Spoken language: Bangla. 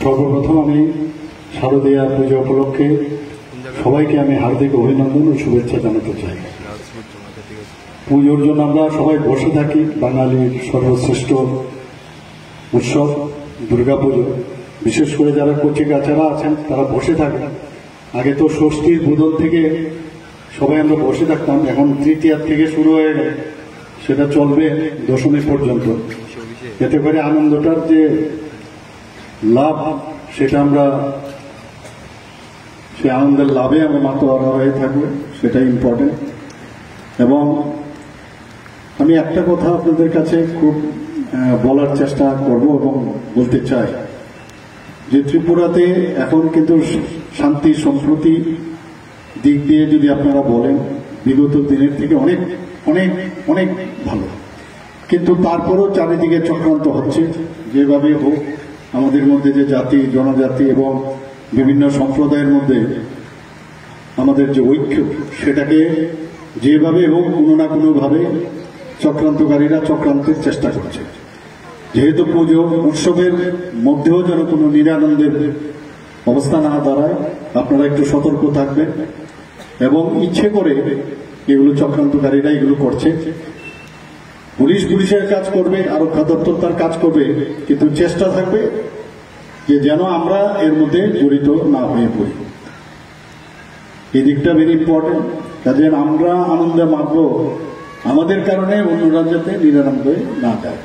সর্বপ্রথম আমি শারদীয়া পূজা উপলক্ষে সবাইকে আমি হার্দিক অভিনন্দন ও শুভেচ্ছা জানাতে চাই। পুজোর জন্য আমরা সবাই বসে থাকি। বাঙালির সর্বশ্রেষ্ঠ উৎসব দুর্গাপুজো, বিশেষ করে যারা কচিকাচারা আছেন তারা বসে থাকেন। আগে তো ষষ্ঠীর বুধন থেকে সবাই আমরা বসে থাকতাম, এখন তৃতীয়ার থেকে শুরু হয়ে গেল, সেটা চলবে দশমী পর্যন্ত। এতে করে আনন্দটার যে লাভ সেটা আমরা সেই আনন্দের লাভে আমরা মাতোয়ারা হয়ে থাকবো, সেটাই ইম্পর্টেন্ট। এবং আমি একটা কথা আপনাদের কাছে খুব বলার চেষ্টা করব এবং বলতে চাই যে ত্রিপুরাতে এখন কিন্তু শান্তি সম্প্রতি দিক দিয়ে যদি আপনারা বলেন বিগত দিনের থেকে অনেক অনেক অনেক ভালো, কিন্তু তারপরও চারিদিকে চক্রান্ত হচ্ছে। যেভাবে হোক আমাদের মধ্যে যে জাতি জনজাতি এবং বিভিন্ন সম্প্রদায়ের মধ্যে আমাদের যে ঐক্য, সেটাকে যেভাবে হোক কোনো না কোনোভাবে চক্রান্তকারীরা চক্রান্তের চেষ্টা করছে। যেহেতু পুজো উৎসবের মধ্যেও যেন কোনো নিরানন্দের অবস্থা না দাঁড়ায়, আপনারা একটু সতর্ক থাকবেন। এবং ইচ্ছে করে এগুলো চক্রান্তকারীরা এগুলো করছে। পুলিশের কাজ করবে, আরক্ষা দপ্তর তার কাজ করবে, কিন্তু চেষ্টা থাকবে যে যেন আমরা এর মধ্যে জড়িত না হয়ে পড়ি। এই দিকটা ভেরি ইম্পর্টেন্ট। কাজে আমরা আনন্দে মাতব, আমাদের কারণে অন্যরা যাতে নিরানন্দে না যায়।